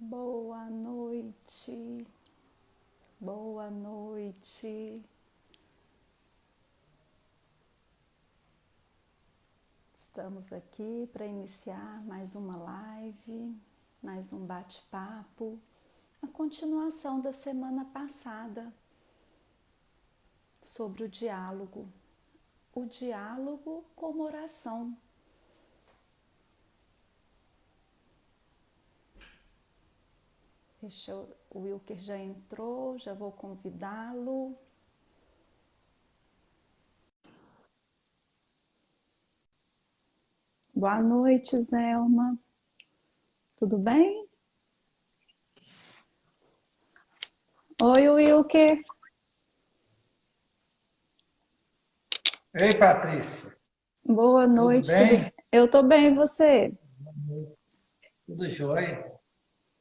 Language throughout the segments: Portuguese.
Boa noite, boa noite. Estamos aqui para iniciar mais uma live, mais um bate-papo, a continuação da semana passada sobre o diálogo como oração. O Wilker já entrou, já vou convidá-lo. Boa noite, Zelma. Tudo bem? Oi, Wilker. Ei, Patrícia, Boa tudo noite, bem? Eu tô bem, e você? Tudo jóia?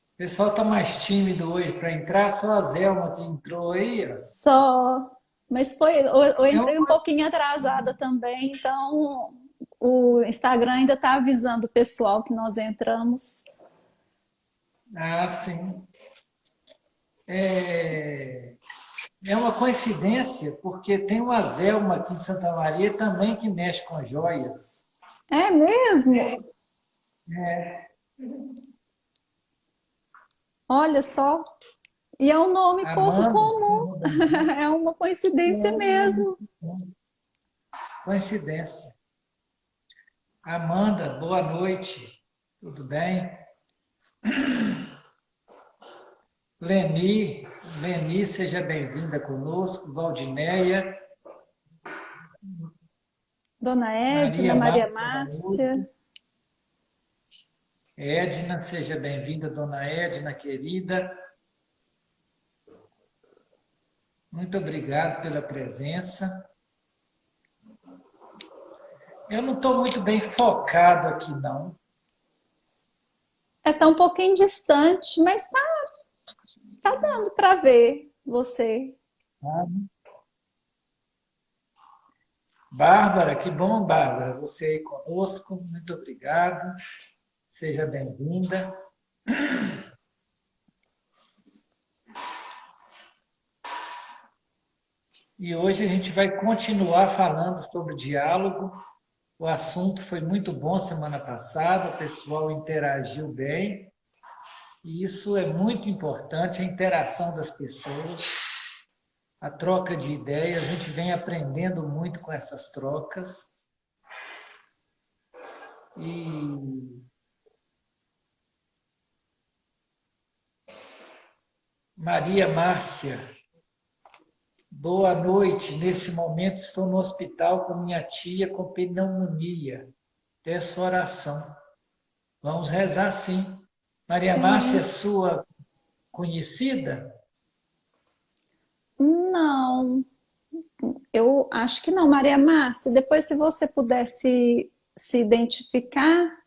O pessoal está mais tímido hoje para entrar, só a Zelma que entrou aí, ó. Só, mas eu É entrei um uma... pouquinho atrasada também, então o Instagram ainda está avisando o pessoal que nós entramos. Ah, sim. É... é uma coincidência, porque tem uma Zelma aqui em Santa Maria também que mexe com joias. É mesmo? Olha só. E é um nome pouco Amanda, comum, é uma coincidência mesmo. coincidência. Amanda, boa noite. Tudo bem? Leni, seja bem-vinda conosco. Valdinéia, Dona Edna, Maria Maria Márcia, boa Márcia. noite. Edna, seja bem-vinda, dona Edna, querida. Muito obrigado pela presença. Eu não estou muito bem focado aqui, não. É tão um pouquinho distante, mas tá dando para ver você. Tá? Bárbara, que bom, Bárbara, você aí conosco. Muito obrigado. Seja bem-vinda. E hoje a gente vai continuar falando sobre diálogo. O assunto foi muito bom semana passada, o pessoal interagiu bem. E isso é muito importante, a interação das pessoas, a troca de ideias. A gente vem aprendendo muito com essas trocas. E Maria Márcia, boa noite. Neste momento estou no hospital com minha tia com pneumonia. Peço oração. Vamos rezar sim. Maria Márcia é Sim. sua conhecida? Não, eu acho que não, Maria Márcia. Depois, se você pudesse se identificar.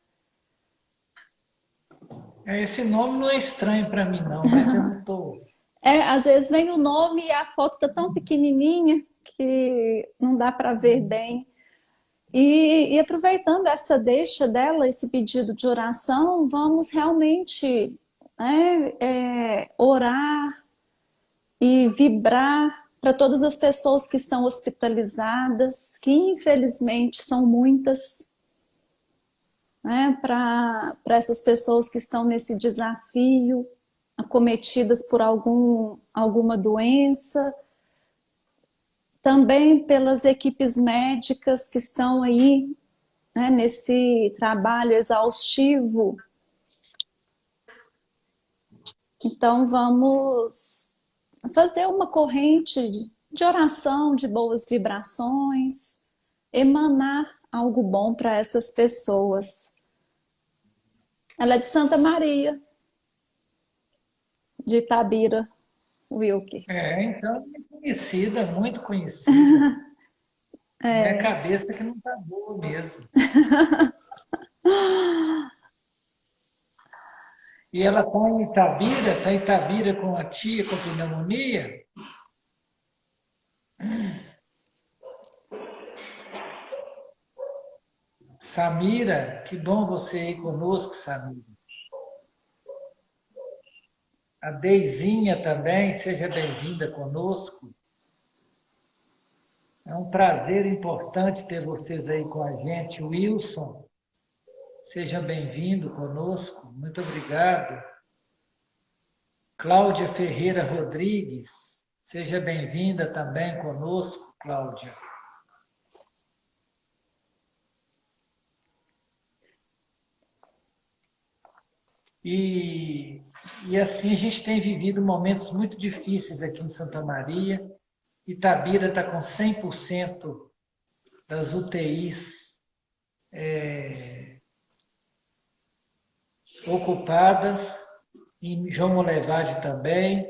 Esse nome não é estranho para mim, não, mas eu não estou. Às vezes vem o nome e a foto está tão pequenininha que não dá para ver bem. E aproveitando essa deixa dela, esse pedido de oração, vamos realmente, né, orar e vibrar para todas as pessoas que estão hospitalizadas, que infelizmente são muitas, né, para essas pessoas que estão nesse desafio, acometidas por alguma doença, também pelas equipes médicas que estão aí, né, nesse trabalho exaustivo. Então, vamos fazer uma corrente de oração, de boas vibrações, emanar algo bom para essas pessoas. Ela é de Santa Maria, de Itabira, Wilker. Então é conhecida, muito conhecida. Minha cabeça que não está boa mesmo. E ela está em Itabira com a tia com pneumonia. Samira, que bom você ir conosco, Samira. A Deizinha também, seja bem-vinda conosco. É um prazer importante ter vocês aí com a gente. Wilson, seja bem-vindo conosco. Muito obrigado. Cláudia Ferreira Rodrigues, seja bem-vinda também conosco, Cláudia. E assim a gente tem vivido momentos muito difíceis aqui em Santa Maria. Itabira está com 100% das UTIs ocupadas, em João Molevade também.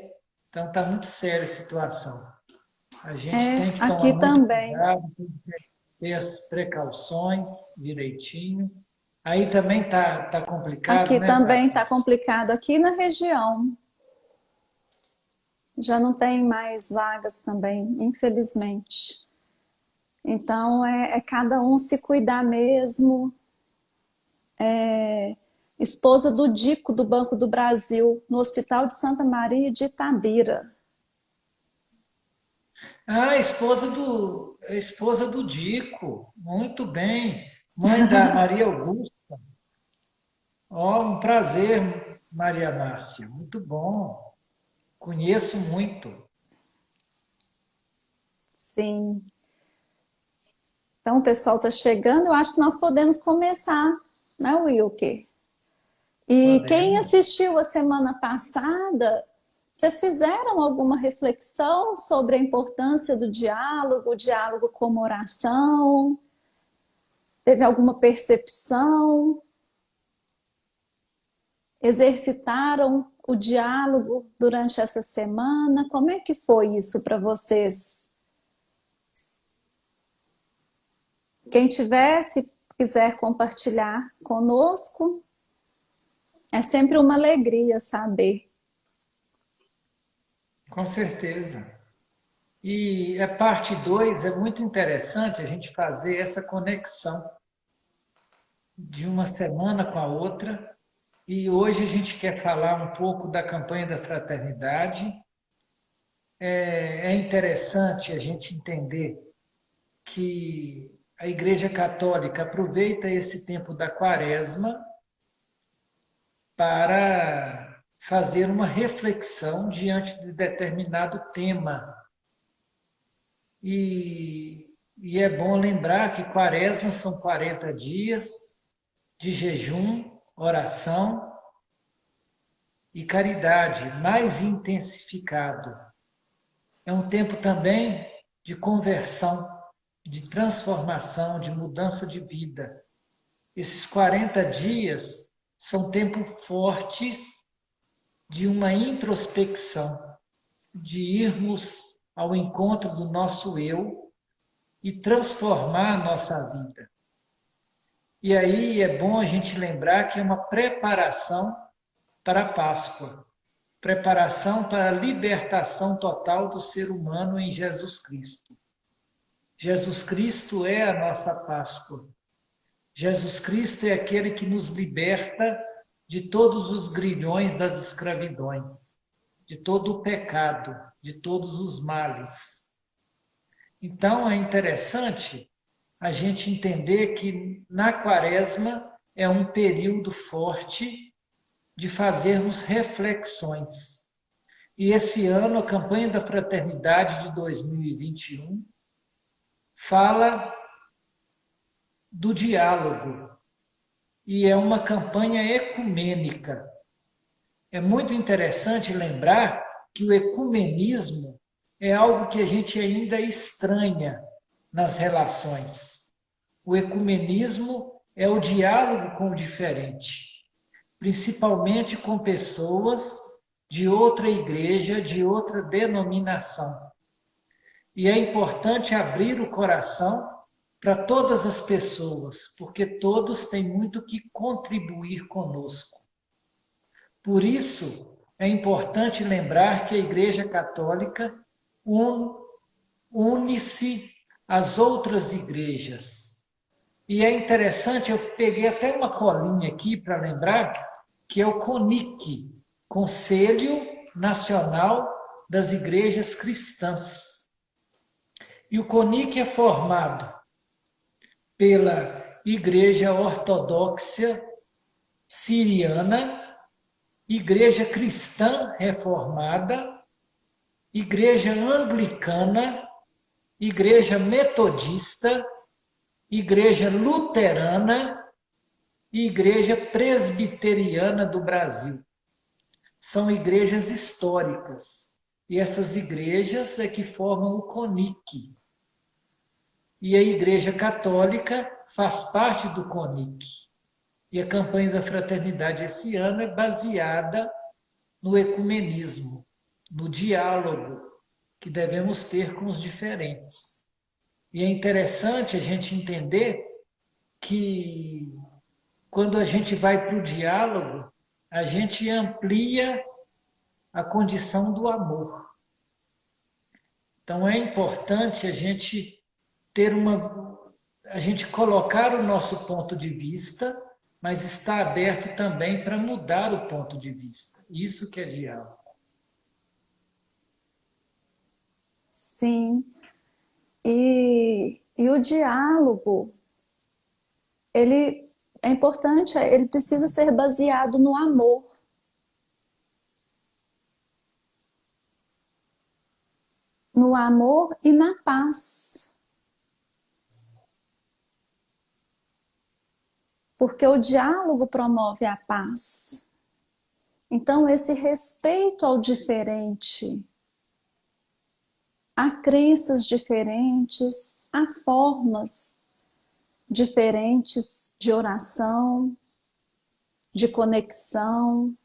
Então está muito séria a situação. A gente tem que tomar aqui muito também. cuidado, tem que ter as precauções direitinho. Aí também está complicado, Aqui né, também está Thaís? complicado, aqui na região. Já não tem mais vagas também, infelizmente. Então, é cada um se cuidar mesmo. Esposa do Dico, do Banco do Brasil, no Hospital de Santa Maria de Itabira. Ah, a esposa do Dico. Muito bem. Mãe da Maria Augusta. Ó, um prazer, Maria Márcia. Muito bom. Conheço muito. Sim. Então, o pessoal está chegando. Eu acho que nós podemos começar, né, Wilker? E quem Podemos. assistiu a semana passada, vocês fizeram alguma reflexão sobre a importância do diálogo, o diálogo como oração? Teve alguma percepção? Exercitaram o diálogo durante essa semana? Como é que foi isso para vocês? Quem tiver, se quiser compartilhar conosco, é sempre uma alegria saber. Com certeza. E a parte 2 é muito interessante a gente fazer essa conexão de uma semana com a outra. E hoje a gente quer falar um pouco da campanha da fraternidade. É interessante a gente entender que a Igreja Católica aproveita esse tempo da Quaresma para fazer uma reflexão diante de determinado tema. E é bom lembrar que Quaresma são 40 dias de jejum, oração e caridade mais intensificado. É um tempo também de conversão, de transformação, de mudança de vida. Esses 40 dias são tempos fortes de uma introspecção, de irmos ao encontro do nosso eu e transformar a nossa vida. E aí é bom a gente lembrar que é uma preparação para a Páscoa, preparação para a libertação total do ser humano em Jesus Cristo. Jesus Cristo é a nossa Páscoa. Jesus Cristo é aquele que nos liberta de todos os grilhões das escravidões, de todo o pecado, de todos os males. Então é interessante a gente entender que na Quaresma é um período forte de fazermos reflexões. E esse ano, a campanha da Fraternidade de 2021 fala do diálogo e é uma campanha ecumênica. É muito interessante lembrar que o ecumenismo é algo que a gente ainda estranha nas relações. O ecumenismo é o diálogo com o diferente, principalmente com pessoas de outra igreja, de outra denominação. E é importante abrir o coração para todas as pessoas, porque todos têm muito que contribuir conosco. Por isso, é importante lembrar que a Igreja Católica une-se às outras igrejas. E é interessante, eu peguei até uma colinha aqui para lembrar, que é o CONIC, Conselho Nacional das Igrejas Cristãs. E o CONIC é formado pela Igreja Ortodoxa Siriana, Igreja Cristã Reformada, Igreja Anglicana, Igreja Metodista, Igreja Luterana e Igreja Presbiteriana do Brasil. São igrejas históricas. E essas igrejas é que formam o CONIC. E a Igreja Católica faz parte do CONIC. E a campanha da fraternidade esse ano é baseada no ecumenismo, no diálogo que devemos ter com os diferentes. E é interessante a gente entender que quando a gente vai para o diálogo, a gente amplia a condição do amor. Então é importante a gente a gente colocar o nosso ponto de vista, mas estar aberto também para mudar o ponto de vista. Isso que é diálogo. Sim. E o diálogo, ele é importante, ele precisa ser baseado no amor. No amor e na paz. Porque o diálogo promove a paz. Então, esse respeito ao diferente, há crenças diferentes, há formas diferentes de oração, de conexão.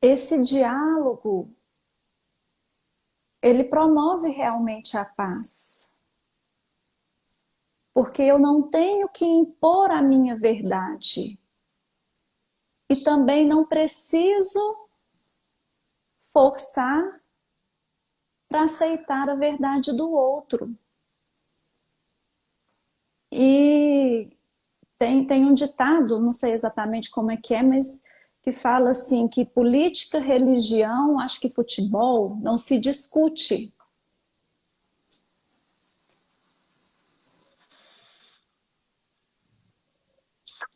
Esse diálogo, ele promove realmente a paz. Porque eu não tenho que impor a minha verdade. E também não preciso forçar para aceitar a verdade do outro. E tem um ditado, não sei exatamente como é, mas que fala assim, que política, religião, acho que futebol, não se discute.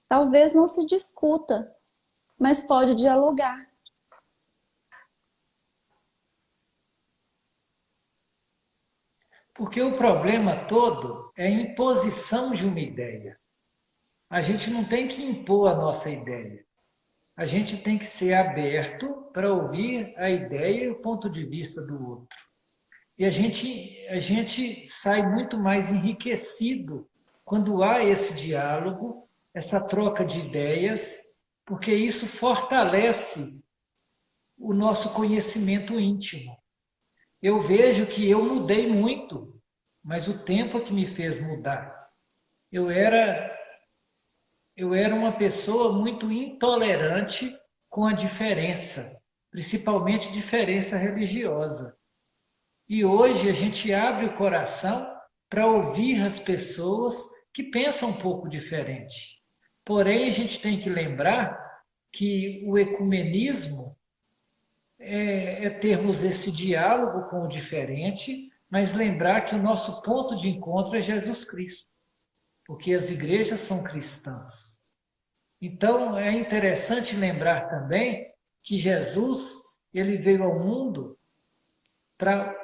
Talvez não se discuta, mas pode dialogar. Porque o problema todo é a imposição de uma ideia. A gente não tem que impor a nossa ideia. A gente tem que ser aberto para ouvir a ideia e o ponto de vista do outro. E a gente sai muito mais enriquecido quando há esse diálogo, essa troca de ideias, porque isso fortalece o nosso conhecimento íntimo. Eu vejo que eu mudei muito, mas o tempo é que me fez mudar. Eu era uma pessoa muito intolerante com a diferença, principalmente diferença religiosa. E hoje a gente abre o coração para ouvir as pessoas que pensam um pouco diferente. Porém, a gente tem que lembrar que o ecumenismo é termos esse diálogo com o diferente, mas lembrar que o nosso ponto de encontro é Jesus Cristo, porque as igrejas são cristãs. Então, é interessante lembrar também que Jesus, ele veio ao mundo para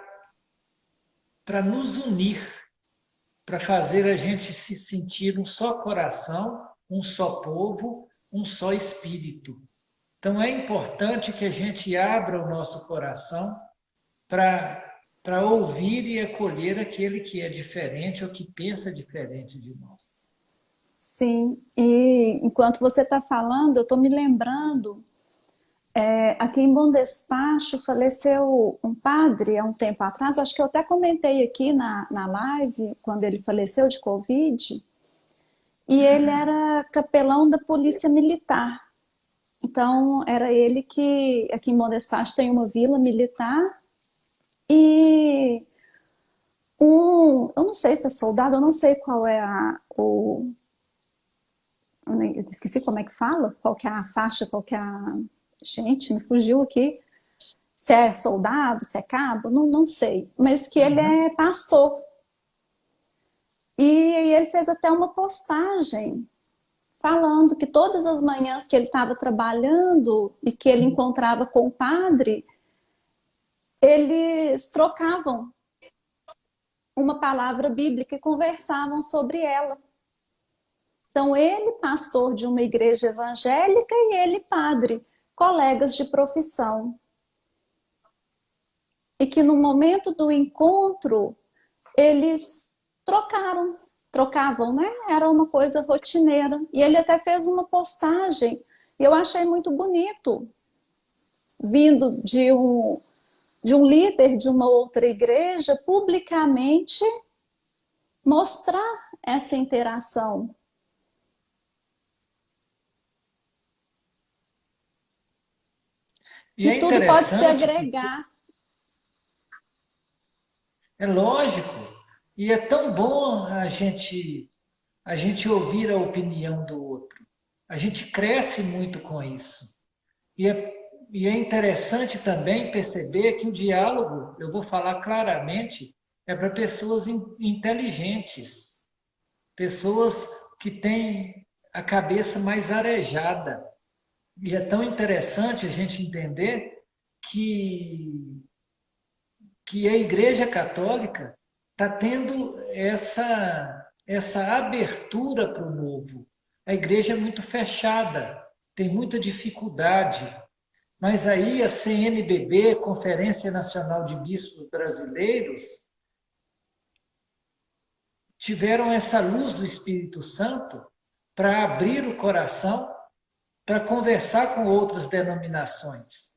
nos unir, para fazer a gente se sentir um só coração, um só povo, um só espírito. Então é importante que a gente abra o nosso coração para ouvir e acolher aquele que é diferente ou que pensa diferente de nós. Sim, e enquanto você está falando, eu estou me lembrando, aqui em Bom Despacho faleceu um padre há um tempo atrás, acho que eu até comentei aqui na live, quando ele faleceu de Covid, e ele era capelão da Polícia Militar. Então, era ele que, aqui em Bom Despacho tem uma vila militar, e eu não sei se é soldado, eu não sei qual é eu esqueci como é que fala, qual que é a faixa, qual que é a... Gente, me fugiu aqui. Se é soldado, se é cabo, não sei. Mas que ele Uhum. é pastor. E ele fez até uma postagem falando que todas as manhãs que ele estava trabalhando e que ele encontrava com o padre, eles trocavam uma palavra bíblica e conversavam sobre ela. Então, ele, pastor de uma igreja evangélica, e ele, padre, colegas de profissão. E que no momento do encontro, eles trocavam, né? Era uma coisa rotineira. E ele até fez uma postagem, e eu achei muito bonito, vindo de um líder de uma outra igreja, publicamente mostrar essa interação. E Que é tudo pode se interessante, agregar. é lógico, e é tão bom a gente ouvir a opinião do outro. A gente cresce muito com isso. E é interessante também perceber que o diálogo, eu vou falar claramente, é para pessoas inteligentes, pessoas que têm a cabeça mais arejada. E é tão interessante a gente entender que, que a Igreja Católica está tendo essa abertura para o novo. A igreja é muito fechada, tem muita dificuldade. Mas aí a CNBB, Conferência Nacional de Bispos Brasileiros, tiveram essa luz do Espírito Santo para abrir o coração, para conversar com outras denominações.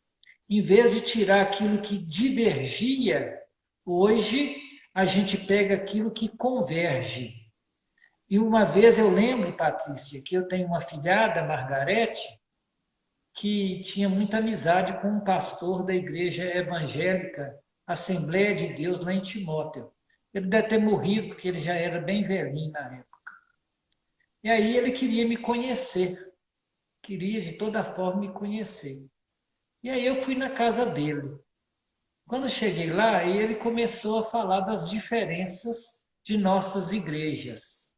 Em vez de tirar aquilo que divergia, hoje a gente pega aquilo que converge. E uma vez eu lembro, Patrícia, que eu tenho uma filhada, Margarete, que tinha muita amizade com um pastor da igreja evangélica Assembleia de Deus lá em Timóteo. Ele deve ter morrido, porque ele já era bem velhinho na época. E aí ele queria me conhecer, queria de toda forma me conhecer. E aí eu fui na casa dele. Quando cheguei lá, ele começou a falar das diferenças de nossas igrejas.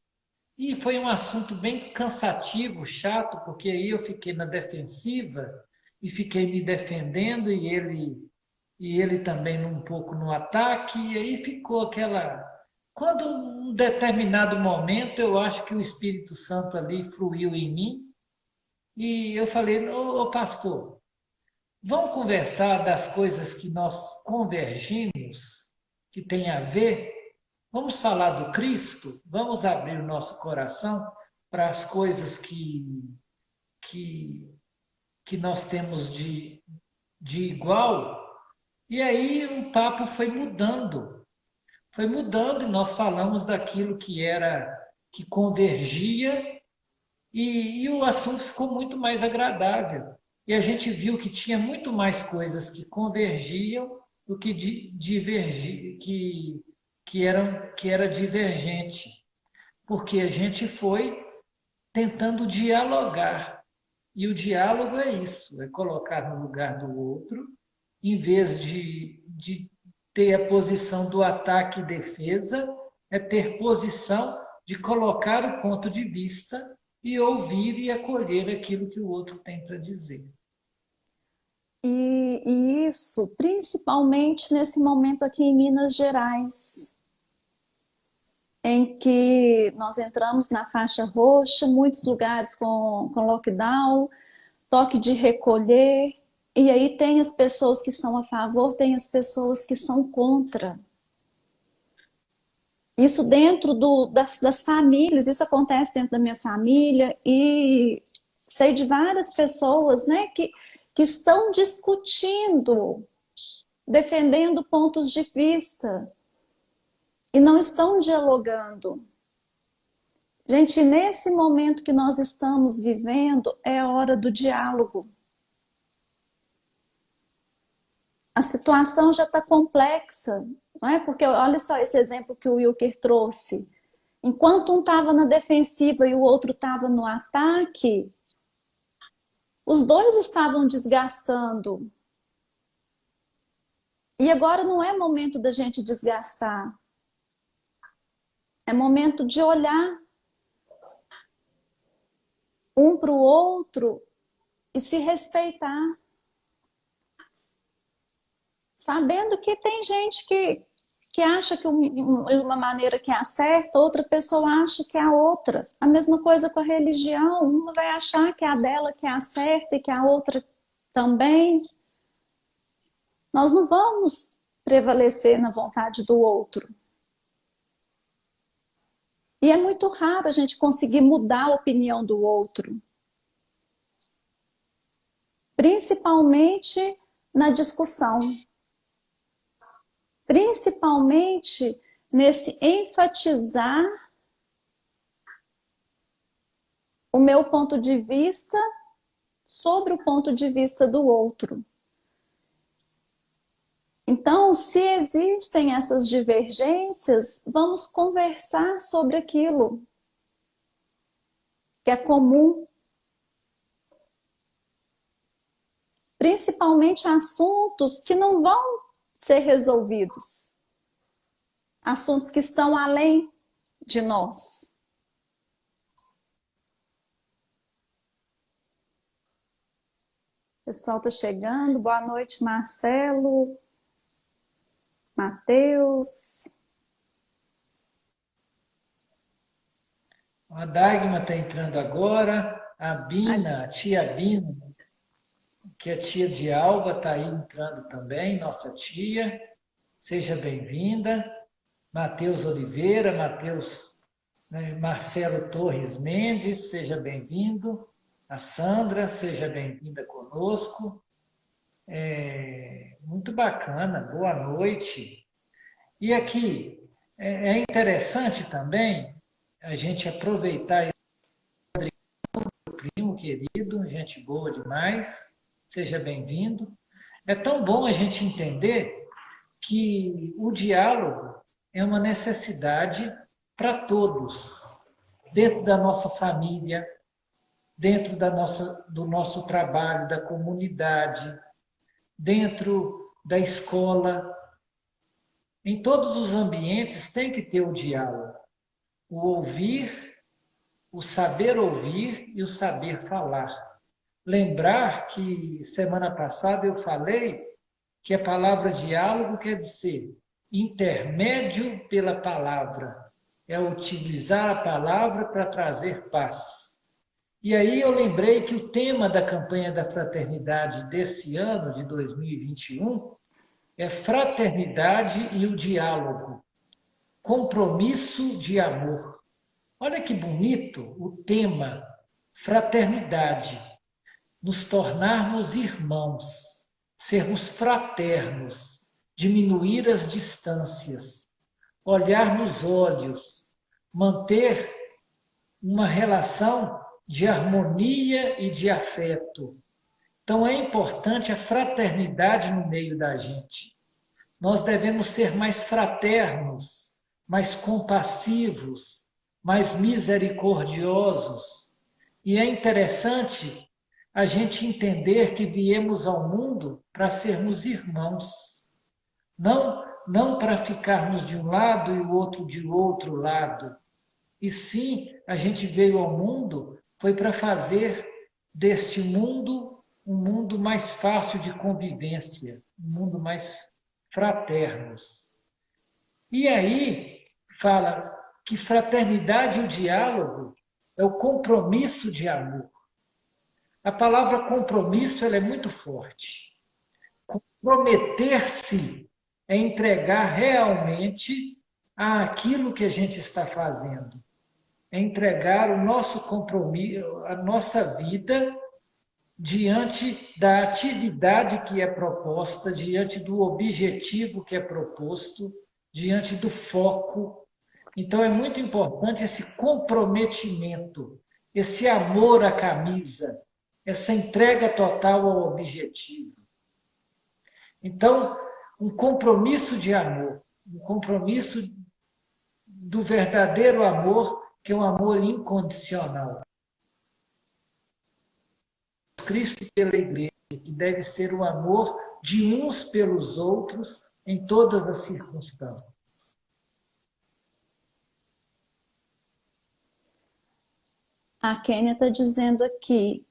E foi um assunto bem cansativo, chato, porque aí eu fiquei na defensiva e fiquei me defendendo e ele também um pouco no ataque, e aí ficou aquela. Quando um determinado momento eu acho que o Espírito Santo ali fluiu em mim, e eu falei, ô pastor, vamos conversar das coisas que nós convergimos, que tem a ver. Vamos falar do Cristo? Vamos abrir o nosso coração para as coisas que, que nós temos de igual? E aí o papo foi mudando e nós falamos daquilo que era, que convergia e o assunto ficou muito mais agradável. E a gente viu que tinha muito mais coisas que convergiam do que que era divergente, porque a gente foi tentando dialogar. E o diálogo é isso, é colocar no lugar do outro, em vez de ter a posição do ataque e defesa, é ter posição de colocar o ponto de vista e ouvir e acolher aquilo que o outro tem para dizer. E isso, principalmente nesse momento aqui em Minas Gerais, em que nós entramos na faixa roxa, muitos lugares com lockdown, toque de recolher, e aí tem as pessoas que são a favor, tem as pessoas que são contra. Isso dentro das famílias, isso acontece dentro da minha família, e sei de várias pessoas, né, que estão discutindo, defendendo pontos de vista, e não estão dialogando. Gente, nesse momento que nós estamos vivendo, é a hora do diálogo. A situação já está complexa, não é? Porque olha só esse exemplo que o Wilker trouxe. Enquanto um estava na defensiva e o outro estava no ataque, os dois estavam desgastando. E agora não é momento da gente desgastar. É momento de olhar um para o outro e se respeitar. Sabendo que tem gente que acha que uma maneira que é a certa, outra pessoa acha que é a outra. A mesma coisa com a religião. Uma vai achar que é a dela que é a certa e que a outra também. Nós não vamos prevalecer na vontade do outro. E é muito raro a gente conseguir mudar a opinião do outro. Principalmente na discussão. Principalmente nesse enfatizar o meu ponto de vista sobre o ponto de vista do outro. Então, se existem essas divergências, vamos conversar sobre aquilo que é comum. Principalmente assuntos que não vão ser resolvidos. Assuntos que estão além de nós. O pessoal está chegando. Boa noite, Marcelo. Matheus. A Dagma está entrando agora. A Bina, a tia Bina, que é tia de Alba, está aí entrando também, nossa tia. Seja bem-vinda. Matheus Oliveira, Marcelo Torres Mendes, seja bem-vindo. A Sandra, seja bem-vinda conosco. Muito bacana, boa noite. E aqui, é interessante também a gente aproveitar o primo querido, gente boa demais, seja bem-vindo. É tão bom a gente entender que o diálogo é uma necessidade para todos, dentro da nossa família, dentro do nosso trabalho, da comunidade, dentro da escola. Em todos os ambientes tem que ter o diálogo. O ouvir, o saber ouvir e o saber falar. Lembrar que semana passada eu falei que a palavra diálogo quer dizer intermédio pela palavra. É utilizar a palavra para trazer paz. E aí eu lembrei que o tema da campanha da fraternidade desse ano, de 2021, é fraternidade e o diálogo. Compromisso de amor. Olha que bonito o tema, fraternidade. Nos tornarmos irmãos, sermos fraternos, diminuir as distâncias, olhar nos olhos, manter uma relação de harmonia e de afeto. Então é importante a fraternidade no meio da gente. Nós devemos ser mais fraternos, mais compassivos, mais misericordiosos. E é interessante a gente entender que viemos ao mundo para sermos irmãos. Não para ficarmos de um lado e o outro de outro lado. E sim, a gente veio ao mundo foi para fazer deste mundo um mundo mais fácil de convivência, um mundo mais fraternos. E aí fala que fraternidade e o diálogo é o compromisso de amor. A palavra compromisso ela é muito forte. Comprometer-se é entregar realmente aquilo que a gente está fazendo. É entregar o nosso compromisso, a nossa vida diante da atividade que é proposta, diante do objetivo que é proposto, diante do foco. Então é muito importante esse comprometimento, esse amor à camisa, essa entrega total ao objetivo. Então, um compromisso de amor, um compromisso do verdadeiro amor, que é um amor incondicional. Cristo pela igreja, que deve ser o amor de uns pelos outros em todas as circunstâncias. A Kênia está dizendo aqui,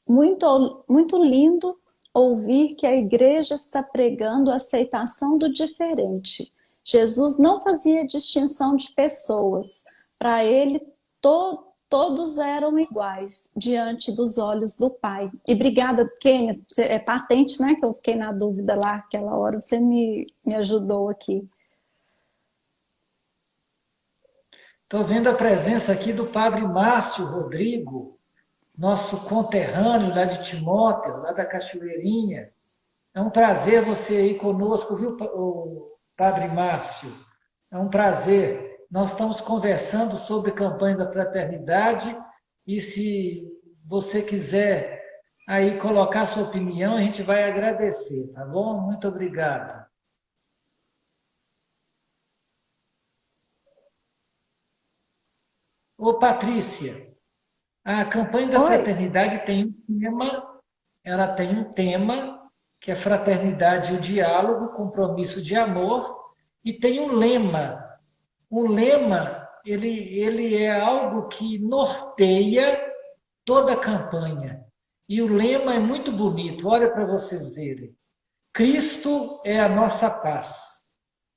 muito lindo ouvir que a igreja está pregando a aceitação do diferente. Jesus não fazia distinção de pessoas. Para ele, todos eram iguais diante dos olhos do Pai. E obrigada, Kênia. É patente, né? Que eu fiquei na dúvida lá aquela hora. Você me ajudou aqui. Estou vendo a presença aqui do padre Márcio Rodrigo, nosso conterrâneo lá de Timóteo, lá da Cachoeirinha. É um prazer você aí conosco, viu, padre Márcio? É um prazer. Nós estamos conversando sobre a campanha da fraternidade e se você quiser aí colocar sua opinião, a gente vai agradecer, tá bom? Muito obrigado. Ô, Patrícia, a campanha da Oi. fraternidade tem um tema, ela tem um tema que é fraternidade e o diálogo, compromisso de amor, e tem um lema. O lema, ele é algo que norteia toda a campanha. E o lema é muito bonito, olha para vocês verem. Cristo é a nossa paz.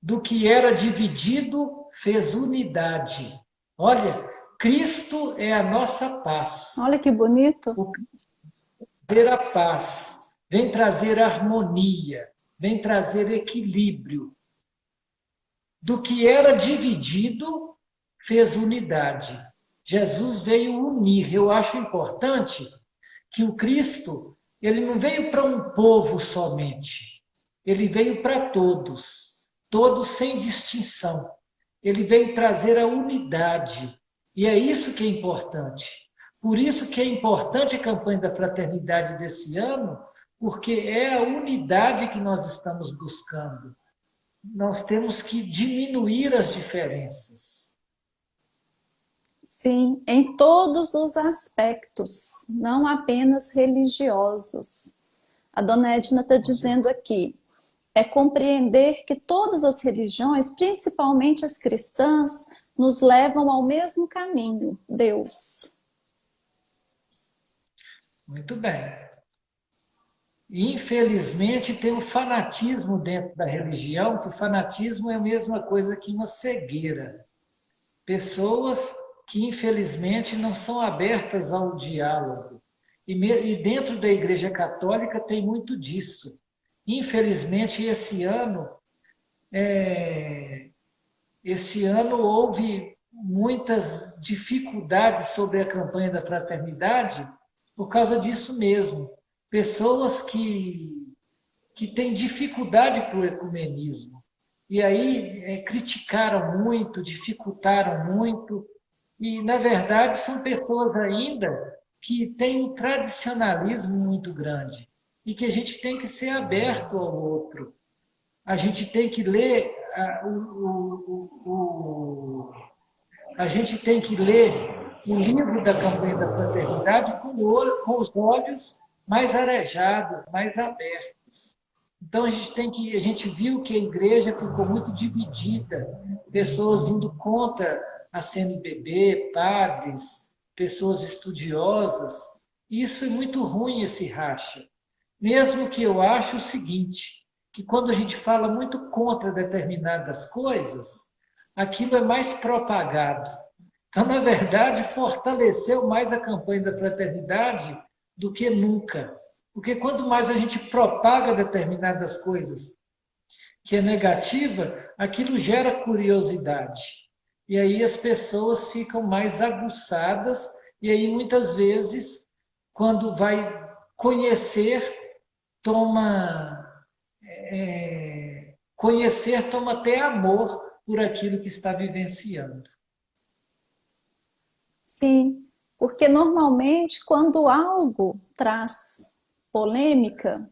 Do que era dividido, fez unidade. Olha, Cristo é a nossa paz. Olha que bonito. O Cristo vem trazer a paz, vem trazer harmonia, vem trazer equilíbrio. Do que era dividido, fez unidade. Jesus veio unir. Eu acho importante que o Cristo, ele não veio para um povo somente. Ele veio para todos, todos sem distinção. Ele veio trazer a unidade. E é isso que é importante. Por isso que é importante a campanha da fraternidade desse ano, porque é a unidade que nós estamos buscando. Nós temos que diminuir as diferenças. Sim, em todos os aspectos, não apenas religiosos. A dona Edna está dizendo aqui, é compreender que todas as religiões, principalmente as cristãs, nos levam ao mesmo caminho, Deus. Muito bem. Infelizmente, tem um fanatismo dentro da religião, que o fanatismo é a mesma coisa que uma cegueira. Pessoas que, infelizmente, não são abertas ao diálogo. E dentro da Igreja Católica tem muito disso. Infelizmente, esse ano houve muitas dificuldades sobre a campanha da fraternidade por causa disso mesmo. Pessoas que têm dificuldade para o ecumenismo. E aí criticaram muito, dificultaram muito. E, na verdade, são pessoas ainda que têm um tradicionalismo muito grande. E que a gente tem que ser aberto ao outro. A gente tem que ler a gente tem que ler o livro da campanha da fraternidade com os olhos mais arejados, mais abertos. Então a gente viu que a igreja ficou muito dividida, pessoas indo contra a CNBB, padres, pessoas estudiosas. Isso é muito ruim, esse racha. Mesmo que eu acho o seguinte, que quando a gente fala muito contra determinadas coisas, aquilo é mais propagado. Então, na verdade, fortaleceu mais a campanha da fraternidade do que nunca. Porque quanto mais a gente propaga determinadas coisas que é negativa, aquilo gera curiosidade. E aí as pessoas ficam mais aguçadas, e aí muitas vezes, quando vai conhecer, toma até amor por aquilo que está vivenciando. Sim, porque normalmente quando algo traz polêmica,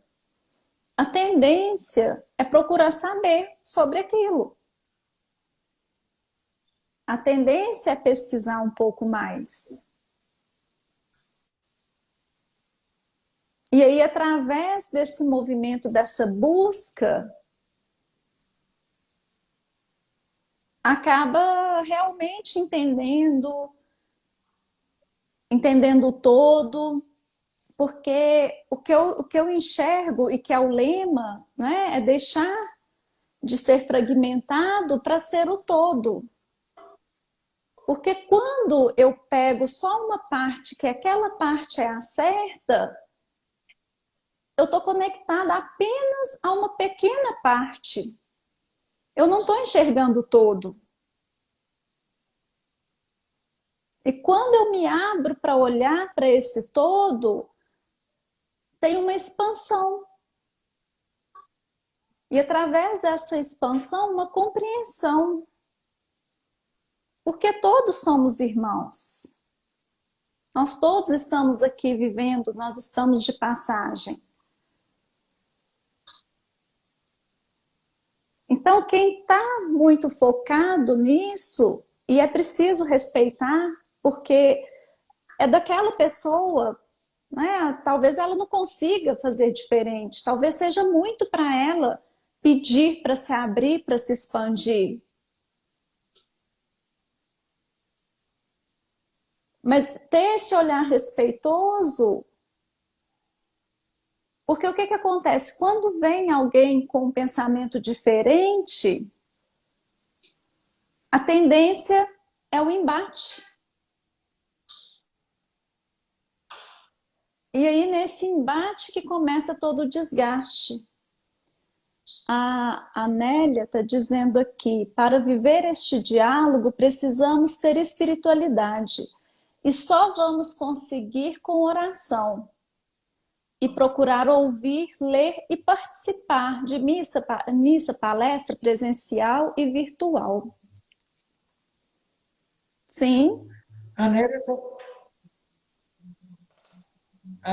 a tendência é procurar saber sobre aquilo. a tendência é pesquisar um pouco mais. E aí, através desse movimento, dessa busca, acaba realmente entendendo o todo, porque o que eu enxergo e que é o lema, né, é deixar de ser fragmentado para ser o todo. Porque quando eu pego só uma parte, que aquela parte é a certa, eu estou conectada apenas a uma pequena parte. Eu não estou enxergando o todo. E quando eu me abro para olhar para esse todo, tem uma expansão. E através dessa expansão, uma compreensão. Porque todos somos irmãos. Nós todos estamos aqui vivendo, nós estamos de passagem. Então, quem está muito focado nisso, e é preciso respeitar, porque é daquela pessoa, né? Talvez ela não consiga fazer diferente, talvez seja muito para ela pedir para se abrir, para se expandir. Mas ter esse olhar respeitoso, porque o que acontece? Quando vem alguém com um pensamento diferente, a tendência é o embate. E aí, nesse embate que começa todo o desgaste. A Nélia está dizendo aqui, para viver este diálogo, precisamos ter espiritualidade. E só vamos conseguir com oração. E procurar ouvir, ler e participar de missa, palestra presencial e virtual. Sim. A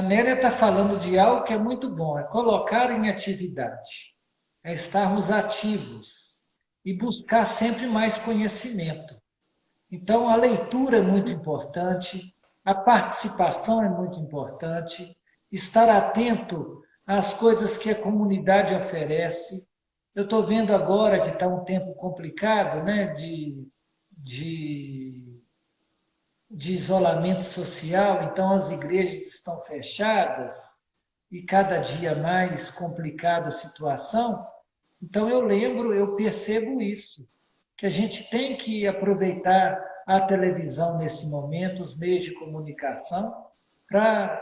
Nélia está falando de algo que é muito bom, é colocar em atividade, é estarmos ativos e buscar sempre mais conhecimento. Então, a leitura é muito importante, a participação é muito importante, estar atento às coisas que a comunidade oferece. Eu estou vendo agora que está um tempo complicado, né, de de isolamento social, então as igrejas estão fechadas e cada dia mais complicada a situação. Então eu percebo isso, que a gente tem que aproveitar a televisão nesse momento, os meios de comunicação, para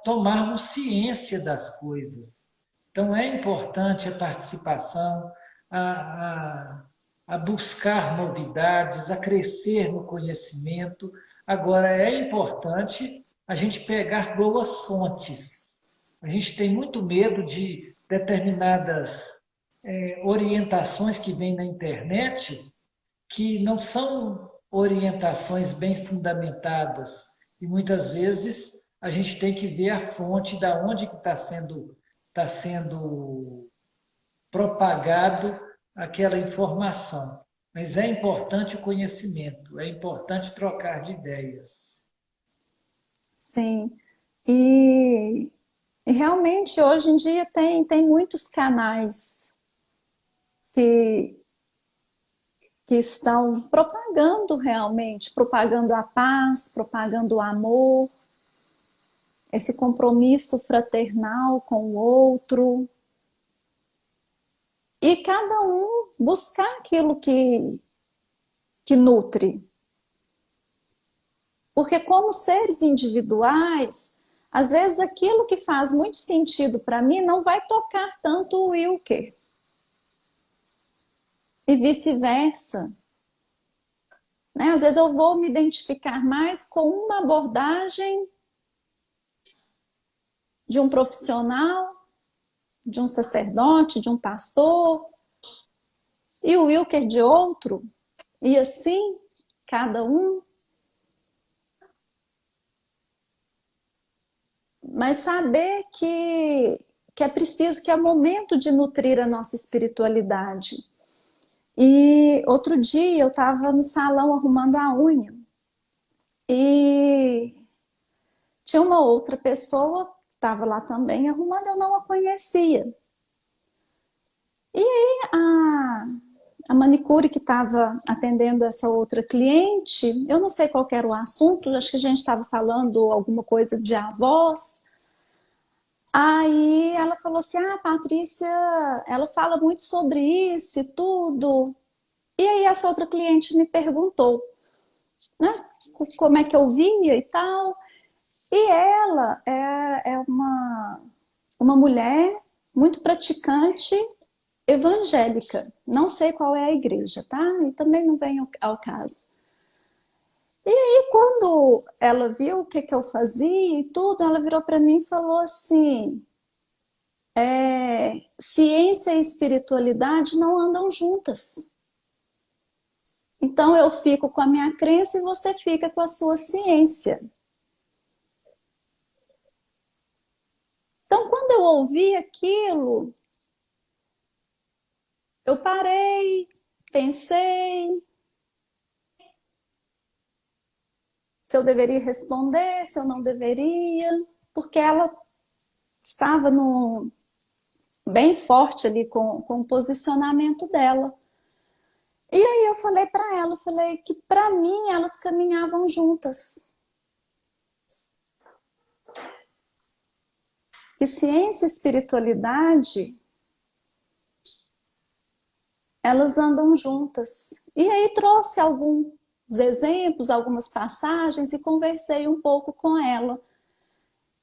tomarmos ciência das coisas. Então é importante a participação, a, a buscar novidades, a crescer no conhecimento. Agora, é importante a gente pegar boas fontes. A gente tem muito medo de determinadas orientações que vêm na internet, que não são orientações bem fundamentadas. E muitas vezes a gente tem que ver a fonte da onde que está sendo propagado aquela informação. Mas é importante o conhecimento, é importante trocar de ideias. Sim. E, e realmente hoje em dia tem muitos canais que, que estão propagando realmente, propagando a paz, propagando o amor, esse compromisso fraternal com o outro. E cada um buscar aquilo que nutre. Porque como seres individuais, às vezes aquilo que faz muito sentido para mim não vai tocar tanto o Wilker. E vice-versa. Né? Às vezes eu vou me identificar mais com uma abordagem de um profissional, de um sacerdote, de um pastor, e o Wilker de outro, e assim, cada um. Mas saber que é preciso, que é momento de nutrir a nossa espiritualidade. E outro dia eu estava no salão arrumando a unha e tinha uma outra pessoa que estava lá também arrumando, eu não a conhecia. A, a manicure que estava atendendo essa outra cliente, eu não sei qual era o assunto, acho que a gente estava falando alguma coisa de avós. Aí ela falou assim: Ah, Patrícia, ela fala muito sobre isso e tudo. E aí essa outra cliente me perguntou, né, como é que eu via e tal. E ela é uma mulher muito praticante evangélica. Não sei qual é a igreja, tá? E também não vem ao caso. E quando ela viu o que, que eu fazia e tudo, ela virou para mim e falou assim: ciência e espiritualidade não andam juntas. Então eu fico com a minha crença e você fica com a sua ciência. Então, quando eu ouvi aquilo, eu parei, pensei se eu deveria responder, se eu não deveria, porque ela estava bem forte ali com o posicionamento dela. E aí eu falei para ela, falei que para mim elas caminhavam juntas. Que ciência e espiritualidade, elas andam juntas. E aí trouxe alguns exemplos, algumas passagens e conversei um pouco com ela.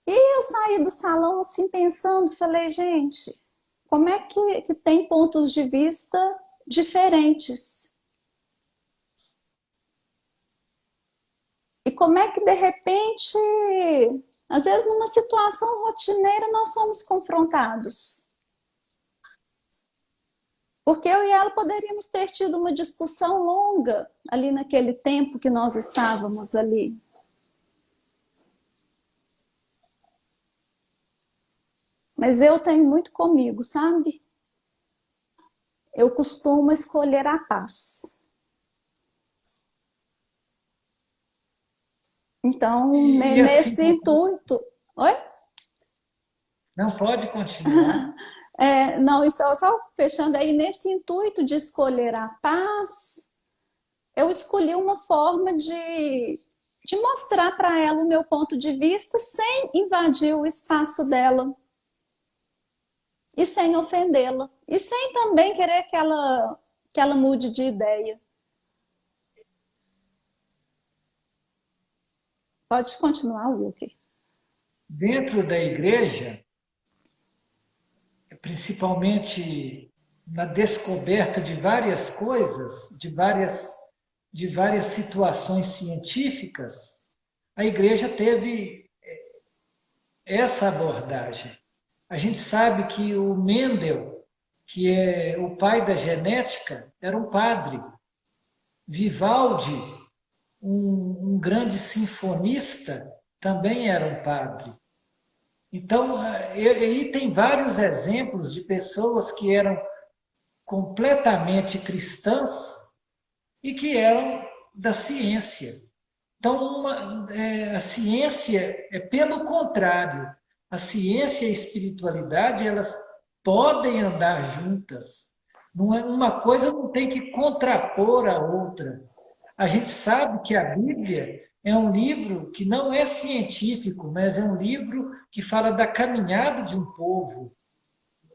E eu saí do salão assim pensando, falei, gente, como é que tem pontos de vista diferentes? E como é que de repente, às vezes numa situação rotineira nós somos confrontados? Porque eu e ela poderíamos ter tido uma discussão longa ali naquele tempo que nós estávamos ali. Mas eu tenho muito comigo, sabe? Eu costumo escolher a paz. Então, E assim, nesse intuito. Oi? não pode continuar. Não, e só fechando aí, nesse intuito de escolher a paz, eu escolhi uma forma de mostrar para ela o meu ponto de vista sem invadir o espaço dela e sem ofendê-la e sem também querer que ela mude de ideia. Pode continuar, Wilker. Dentro da igreja, principalmente na descoberta de várias coisas, de várias situações científicas, a igreja teve essa abordagem. A gente sabe que o Mendel, que é o pai da genética, era um padre. Vivaldi, um grande sinfonista, também era um padre. Então, aí tem vários exemplos de pessoas que eram completamente cristãs e que eram da ciência. Então, a ciência é pelo contrário. A ciência e a espiritualidade, elas podem andar juntas. Uma coisa não tem que contrapor a outra. A gente sabe que a Bíblia é um livro que não é científico, mas é um livro que fala da caminhada de um povo.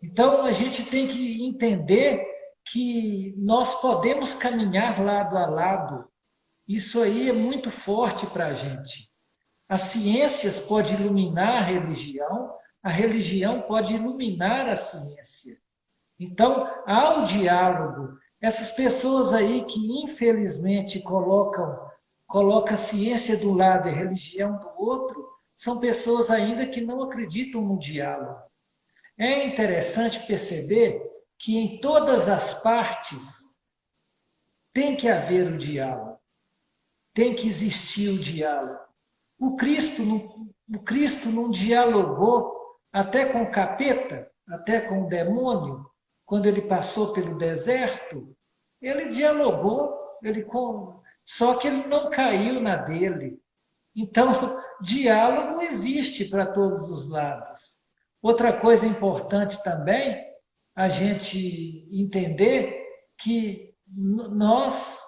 Então, a gente tem que entender que nós podemos caminhar lado a lado. Isso aí é muito forte para a gente. As ciências podem iluminar a religião pode iluminar a ciência. Então, há um diálogo. Essas pessoas aí que, infelizmente, colocam a ciência do lado e a religião do outro, são pessoas ainda que não acreditam no diálogo. É interessante perceber que em todas as partes tem que haver o diálogo, tem que existir o diálogo. O Cristo não dialogou até com o capeta, até com o demônio, quando ele passou pelo deserto. Ele dialogou, só que ele não caiu na dele. Então, diálogo existe para todos os lados. Outra coisa importante também, a gente entender que nós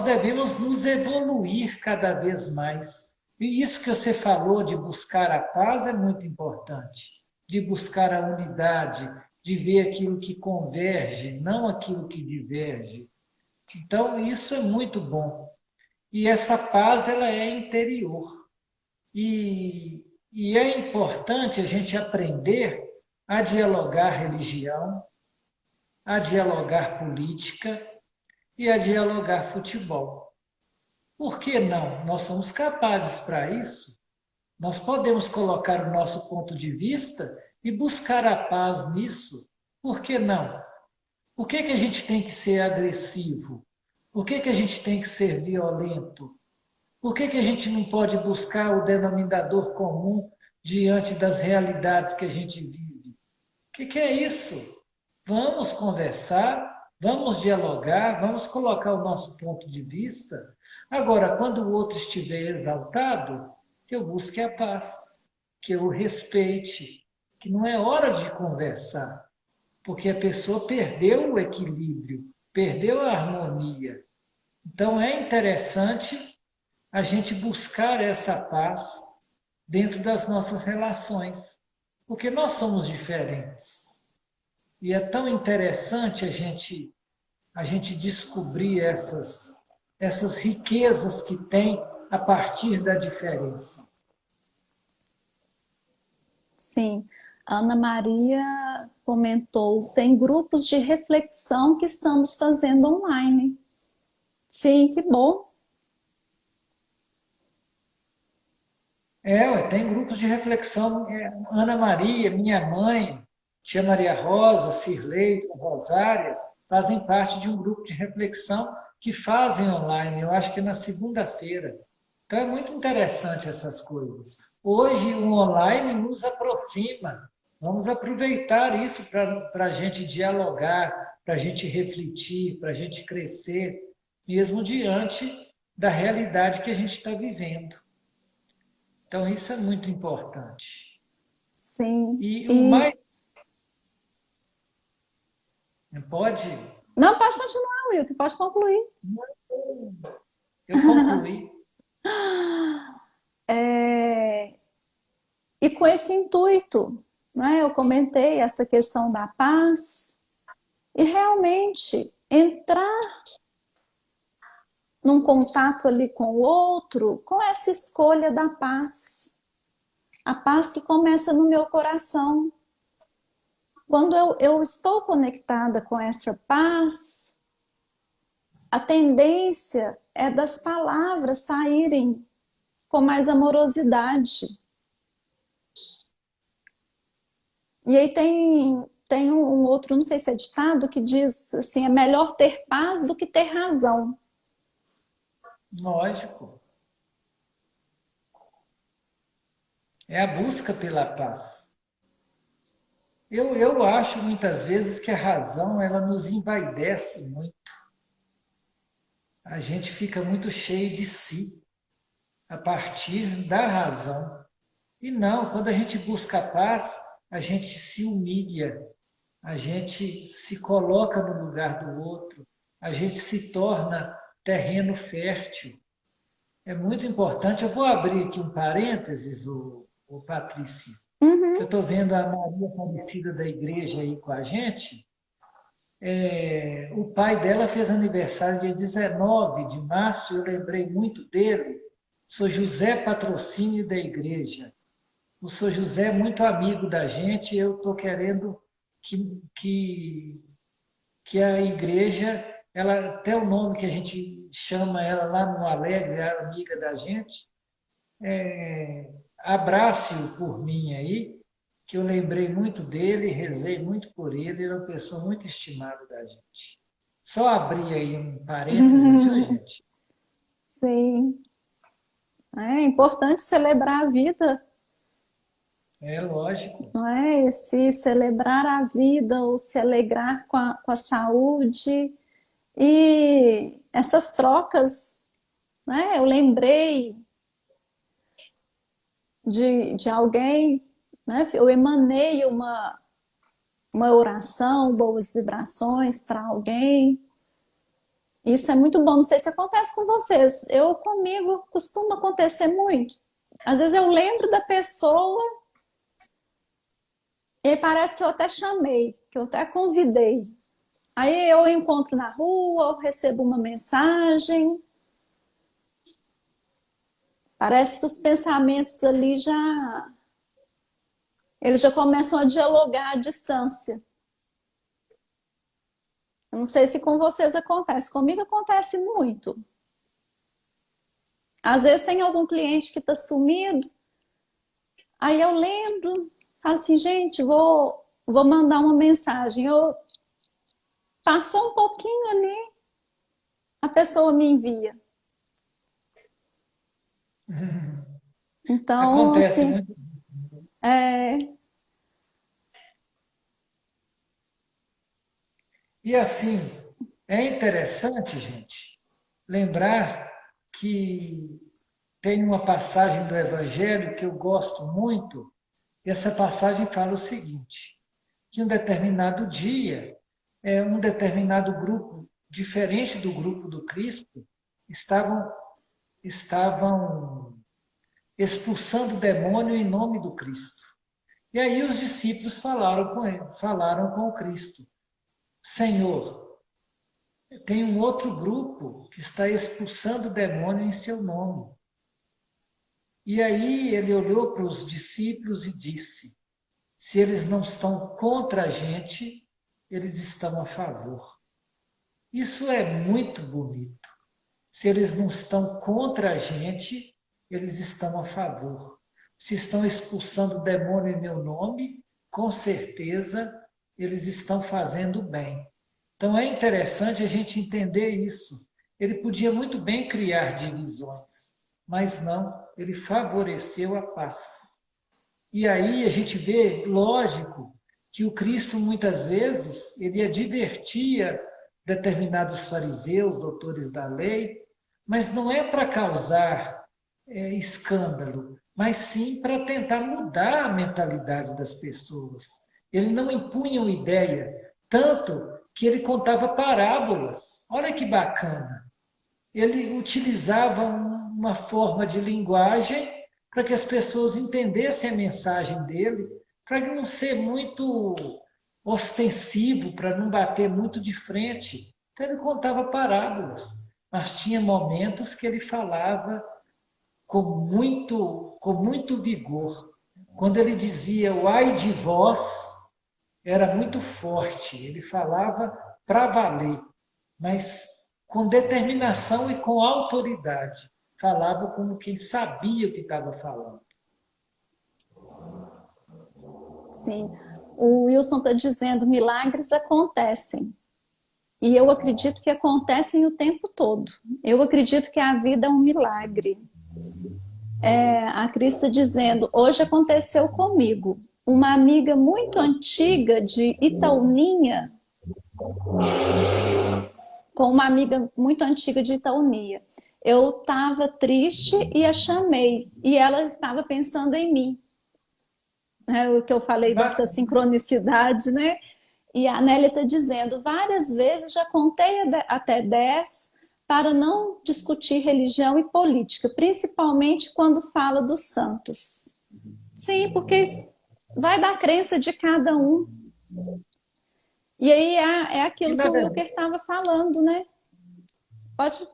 devemos nos evoluir cada vez mais. E isso que você falou de buscar a paz é muito importante, de buscar a unidade, de ver aquilo que converge, não aquilo que diverge. Então, isso é muito bom. E essa paz, ela é interior. E é importante a gente aprender a dialogar religião, a dialogar política e a dialogar futebol. Por que não? Nós somos capazes para isso. Nós podemos colocar o nosso ponto de vista e buscar a paz nisso. Por que não? Por que a gente tem que ser agressivo? Por que a gente tem que ser violento? Por que a gente não pode buscar o denominador comum diante das realidades que a gente vive? O que é isso? Vamos conversar, vamos dialogar, vamos colocar o nosso ponto de vista. Agora, quando o outro estiver exaltado, que eu busque a paz, que eu o respeite, que não é hora de conversar, porque a pessoa perdeu o equilíbrio, perdeu a harmonia. Então é interessante a gente buscar essa paz dentro das nossas relações, porque nós somos diferentes. E é tão interessante a gente descobrir essas riquezas que tem a partir da diferença. Sim. Ana Maria comentou, tem grupos de reflexão que estamos fazendo online. Sim, que bom. Tem grupos de reflexão. Ana Maria, minha mãe, tia Maria Rosa, Cirlei, Rosária, fazem parte de um grupo de reflexão que fazem online, eu acho que é na segunda-feira. Então é muito interessante essas coisas. Hoje o online nos aproxima. Vamos aproveitar isso para a gente dialogar, para a gente refletir, para a gente crescer, mesmo diante da realidade que a gente está vivendo. Então, isso é muito importante. Sim. E o mais. E Pode? não, pode continuar, Wilton, pode concluir. Eu concluí. É, e com esse intuito, né, eu comentei essa questão da paz e realmente entrar num contato ali com o outro, com essa escolha da paz. A paz que começa no meu coração. Quando eu estou conectada com essa paz, a tendência é das palavras saírem com mais amorosidade. E aí tem um outro, não sei se é ditado, que diz assim, é melhor ter paz do que ter razão. Lógico. É a busca pela paz. Eu acho muitas vezes que a razão ela nos envaidece muito. A gente fica muito cheio de si a partir da razão. E não, quando a gente busca a paz, a gente se humilha, a gente se coloca no lugar do outro, a gente se torna terreno fértil. É muito importante. Eu vou abrir aqui um parênteses, o Patrícia. Eu Uhum. estou vendo a Maria Aparecida da igreja aí com a gente. O pai dela fez aniversário dia 19 de março, eu lembrei muito dele. Sou José Patrocínio da igreja. O Sr. José é muito amigo da gente, e eu estou querendo que a igreja, ela, até o nome que a gente chama ela lá no Alegre, é amiga da gente, abrace-o por mim aí, que eu lembrei muito dele, rezei muito por ele, ele é uma pessoa muito estimada da gente. Só abrir aí um parênteses, viu, gente? Sim, é importante celebrar a vida, É lógico. não é? Esse celebrar a vida ou se alegrar com a saúde, E essas trocas, né? Eu lembrei de alguém, né? Eu emanei uma oração, boas vibrações para alguém. Isso é muito bom. Não sei se acontece com vocês. Eu comigo costuma acontecer muito. Às vezes eu lembro da pessoa e parece que eu até chamei, que eu até convidei. Aí eu encontro na rua, eu recebo uma mensagem. Parece que os pensamentos ali eles já começam a dialogar à distância. Eu não sei se com vocês acontece. Comigo acontece muito. Às vezes tem algum cliente que está sumido, aí eu lembro, falo assim, gente, vou mandar uma mensagem. Eu passou um pouquinho ali, a pessoa me envia. Então, Acontece assim, muito. é, E assim, é interessante, gente, lembrar que tem uma passagem do Evangelho que eu gosto muito, e essa passagem fala o seguinte, que um determinado dia, um determinado grupo, diferente do grupo do Cristo, estavam expulsando o demônio em nome do Cristo. E aí os discípulos falaram com ele, falaram com o Cristo, Senhor, tem um outro grupo que está expulsando o demônio em seu nome. E aí ele olhou para os discípulos e disse, se eles não estão contra a gente, eles estão a favor. Isso é muito bonito. Se eles não estão contra a gente, eles estão a favor. Se estão expulsando o demônio em meu nome, com certeza eles estão fazendo bem. Então é interessante a gente entender isso. Ele podia muito bem criar divisões, mas não, ele favoreceu a paz. E aí a gente vê, lógico, que o Cristo muitas vezes ele advertia determinados fariseus, doutores da lei, mas não é para causar escândalo, mas sim para tentar mudar a mentalidade das pessoas. Ele não impunha uma ideia, tanto que ele contava parábolas. Olha que bacana. Ele utilizava uma forma de linguagem para que as pessoas entendessem a mensagem dele, para não ser muito ostensivo, para não bater muito de frente. Então ele contava parábolas, mas tinha momentos que ele falava com muito vigor. Quando ele dizia o ai de vós, era muito forte, ele falava para valer, mas com determinação e com autoridade. Falava como quem sabia o que estava falando. sim. O Wilson está dizendo, milagres acontecem. E eu acredito que acontecem o tempo todo. Eu acredito que a vida é um milagre. A Cris está dizendo, hoje aconteceu comigo. Uma amiga muito antiga de Itauninha, com uma amiga muito antiga de Itaúnia. Eu estava triste e a chamei, e ela estava pensando em mim. O que eu falei dessa sincronicidade, né? E a Nélia está dizendo, várias vezes já contei até 10 para não discutir religião e política, principalmente quando fala dos santos. Sim, porque isso vai da crença de cada um. E aí é E aquilo que na o Wilker verdade, estava falando, né? Pode,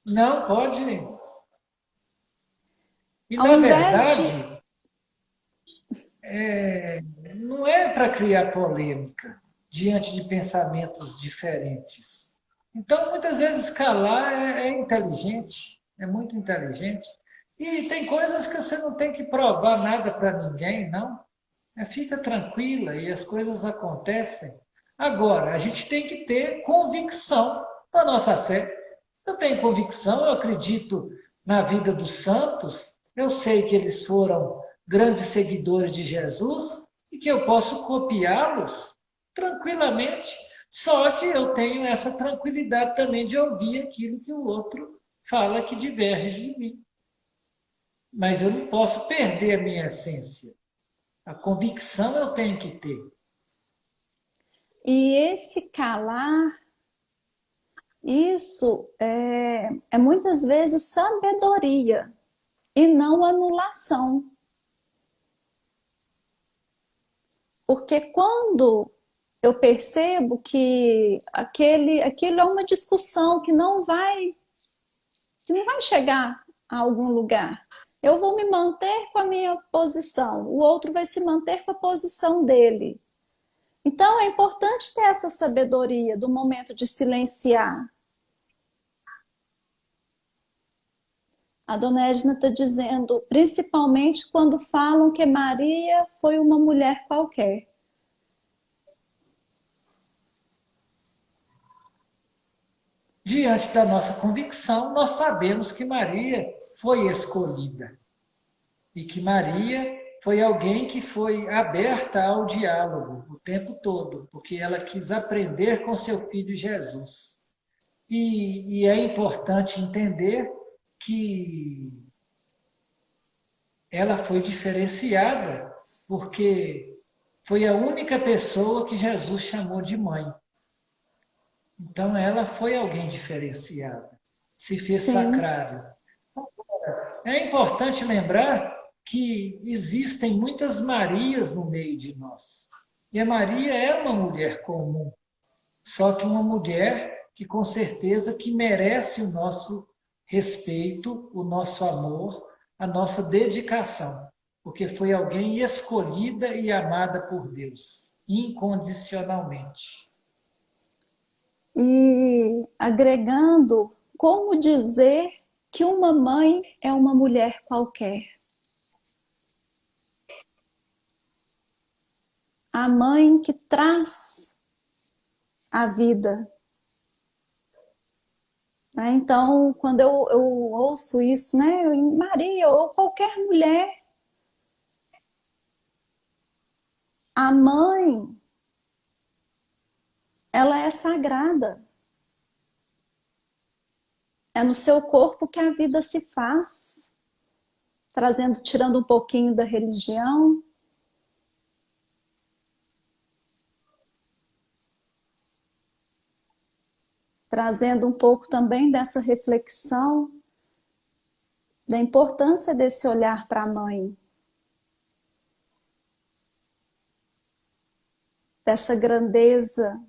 não pode. E ao na invés de. verdade, não é para criar polêmica diante de pensamentos diferentes. Então, muitas vezes, calar é inteligente, é muito inteligente. E tem coisas que você não tem que provar nada para ninguém, não. Fica tranquila e as coisas acontecem. Agora, a gente tem que ter convicção da nossa fé. Eu tenho convicção, eu acredito na vida dos santos, eu sei que eles foram grandes seguidores de Jesus e que eu posso copiá-los tranquilamente. Só que eu tenho essa tranquilidade também de ouvir aquilo que o outro fala que diverge de mim. Mas eu não posso perder a minha essência. A convicção eu tenho que ter. E esse calar, isso é muitas vezes sabedoria e não anulação. Porque quando eu percebo que aquilo é uma discussão que não vai chegar a algum lugar, eu vou me manter com a minha posição, o outro vai se manter com a posição dele. Então é importante ter essa sabedoria do momento de silenciar. A dona Edna está dizendo, principalmente quando falam que Maria foi uma mulher qualquer. Diante da nossa convicção, nós sabemos que Maria foi escolhida e que Maria foi alguém que foi aberta ao diálogo o tempo todo, porque ela quis aprender com seu filho Jesus. E é importante entender que ela foi diferenciada porque foi a única pessoa que Jesus chamou de mãe. Então ela foi alguém diferenciada, se fez Sim, sacrário. É importante lembrar que existem muitas Marias no meio de nós. E a Maria é uma mulher comum, só que uma mulher que com certeza que merece o nosso respeito, o nosso amor, a nossa dedicação, porque foi alguém escolhida e amada por Deus, incondicionalmente. e agregando, como dizer que uma mãe é uma mulher qualquer? A mãe que traz a vida. Né? Então, quando eu ouço isso, né, Maria ou qualquer mulher, a mãe, ela é sagrada. É no seu corpo que a vida se faz, trazendo, tirando um pouquinho da religião, trazendo um pouco também dessa reflexão da importância desse olhar para a mãe, dessa grandeza.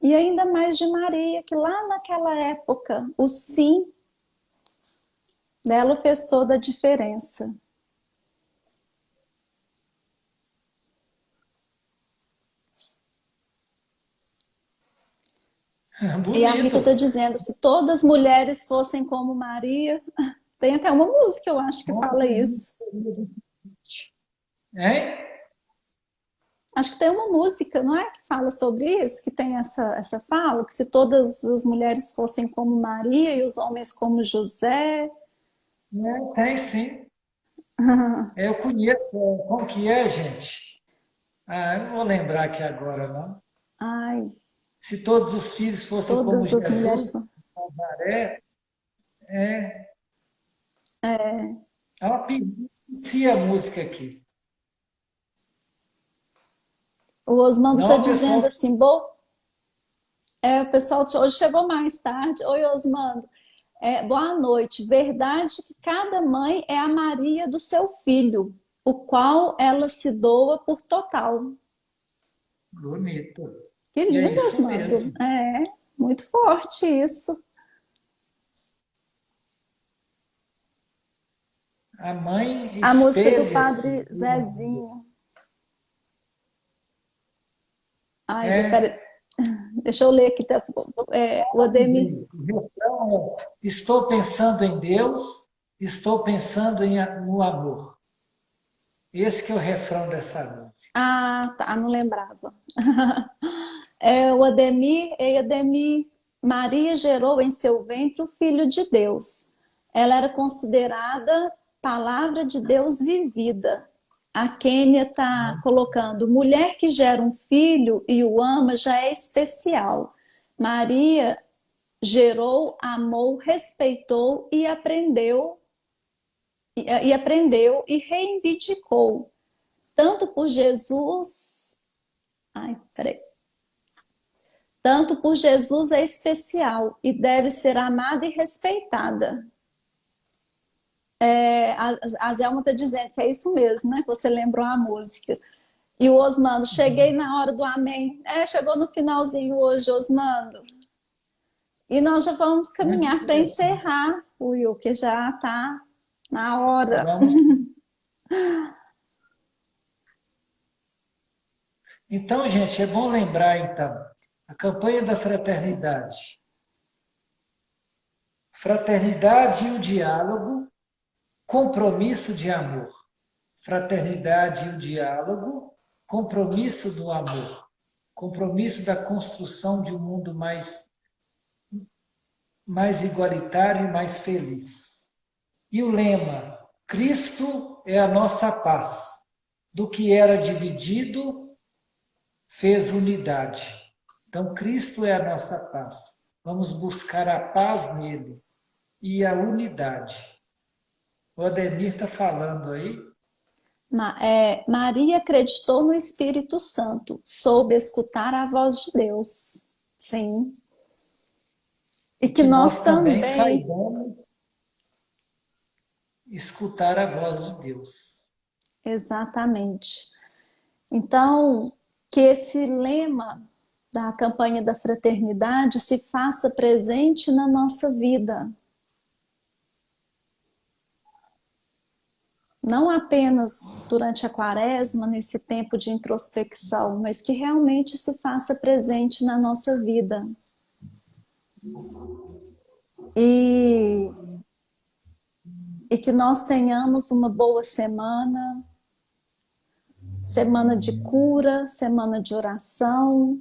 E ainda mais de Maria, que lá naquela época, o sim dela fez toda a diferença. E a Rita Bonito. está dizendo, se todas as mulheres fossem como Maria, tem até uma música, eu acho, que fala isso. Hein? Acho que tem uma música, não é? Que fala sobre isso, que tem essa fala, que se todas as mulheres fossem como Maria e os homens como José. Tem sim. Eu conheço. Como que é, gente? Eu não vou lembrar aqui agora, não. Ai, Se todos os filhos fossem como todas as mulheres. Jesus, Nazaré, é, é uma esqueci a música aqui. O Osmando está Não, dizendo pessoal, assim, o pessoal hoje chegou mais tarde. Oi, Osmando. Boa noite. Verdade que cada mãe é a Maria do seu filho, o qual ela se doa por total. bonito. Que E é lindo, isso Osmando. mesmo. É, muito forte isso. A mãe A música do espelha-se Padre no amor. Zezinho. Ai, pera, É, deixa eu ler aqui. Tá, o Ademir. o refrão é: estou pensando em Deus, estou pensando no amor. Esse que é o refrão dessa música. Ah, tá, não lembrava. O Ademir, e Ademir, Maria gerou em seu ventre o Filho de Deus. Ela era considerada palavra de Deus vivida. A Kênia está colocando: mulher que gera um filho e o ama já é especial. Maria gerou, amou, respeitou e reivindicou, tanto por Jesus. Ai, peraí. Tanto por Jesus é especial e deve ser amada e respeitada. A Zelma está dizendo que é isso mesmo, né? Que você lembrou a música. E o Osmando: cheguei na hora do amém. Chegou no finalzinho hoje, Osmando. E nós já vamos Muito caminhar para interessante. encerrar, Will, que já está na hora. Vamos. Então, gente, é bom lembrar, então, a campanha da fraternidade. Fraternidade e o diálogo, compromisso de amor. Fraternidade e o diálogo, compromisso do amor. Compromisso da construção de um mundo mais igualitário e mais feliz. E o lema: Cristo é a nossa paz. Do que era dividido, fez unidade. Então, Cristo é a nossa paz. Vamos buscar a paz nele e a unidade. O Ademir está falando aí. Maria acreditou no Espírito Santo, soube escutar a voz de Deus. Sim. E que Que nós nós também também, saibamos escutar a voz de Deus. exatamente. Então, que esse lema da campanha da fraternidade se faça presente na nossa vida. Não apenas durante a quaresma, nesse tempo de introspecção, mas que realmente se faça presente na nossa vida. E, e que nós tenhamos uma boa semana, semana de cura, semana de oração.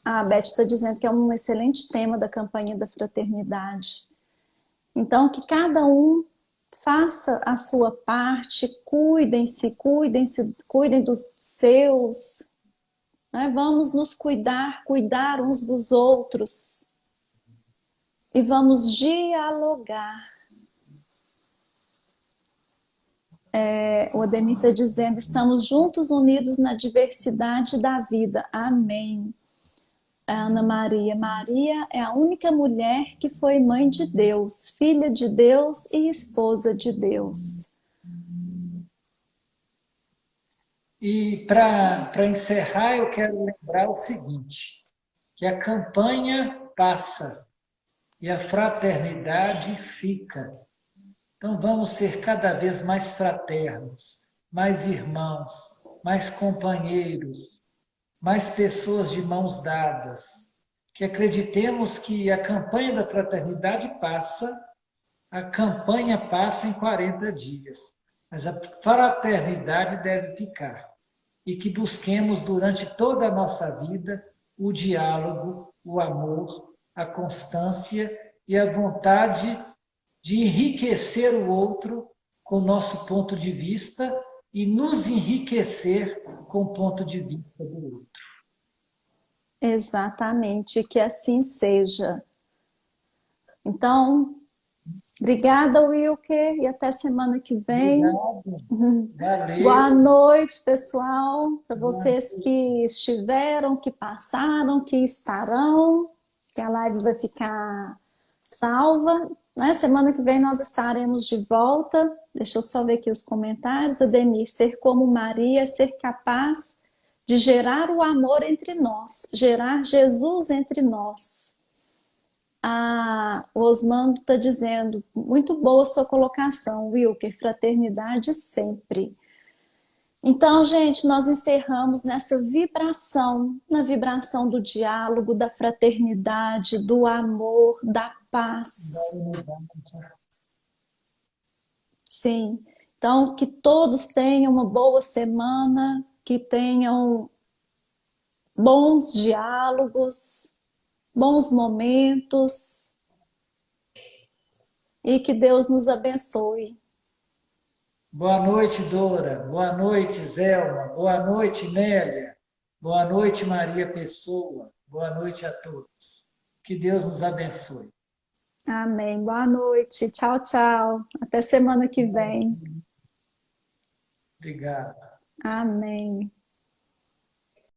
A Beth está dizendo que é um excelente tema da campanha da fraternidade. Então, que cada um faça a sua parte, cuidem dos seus, né? Vamos nos cuidar uns dos outros e vamos dialogar. O Ademir está dizendo: estamos juntos, unidos na diversidade da vida. Amém. A Ana Maria: Maria é a única mulher que foi mãe de Deus, filha de Deus e esposa de Deus. E para encerrar, eu quero lembrar o seguinte: que a campanha passa e a fraternidade fica. Então vamos ser cada vez mais fraternos, mais irmãos, mais companheiros, mais pessoas de mãos dadas. Que acreditemos que a campanha da fraternidade passa, a campanha passa em 40 dias, mas a fraternidade deve ficar. E que busquemos durante toda a nossa vida o diálogo, o amor, a constância e a vontade de enriquecer o outro com o nosso ponto de vista e nos enriquecer com o ponto de vista do outro. Exatamente, que assim seja. Então, obrigada, Wilker, e até semana que vem. Obrigado. Boa Valeu. noite, pessoal, para vocês que estiveram, que passaram, que estarão, que a live vai ficar salva, né? Semana que vem nós estaremos de volta. Deixa eu só ver aqui os comentários. Ademir: ser como Maria, ser capaz de gerar o amor entre nós, gerar Jesus entre nós. O Osmando está dizendo: muito boa sua colocação, Wilker, fraternidade sempre. Então, gente, nós encerramos nessa vibração, na vibração do diálogo, da fraternidade, do amor, da paz. Sim. Então, que todos tenham uma boa semana, que tenham bons diálogos, bons momentos e que Deus nos abençoe. Boa noite, Dora. Boa noite, Zelma. Boa noite, Nélia. Boa noite, Maria Pessoa. Boa noite a todos. Que Deus nos abençoe. Amém. Boa noite. Tchau, tchau. Até semana que vem. Obrigado. Amém.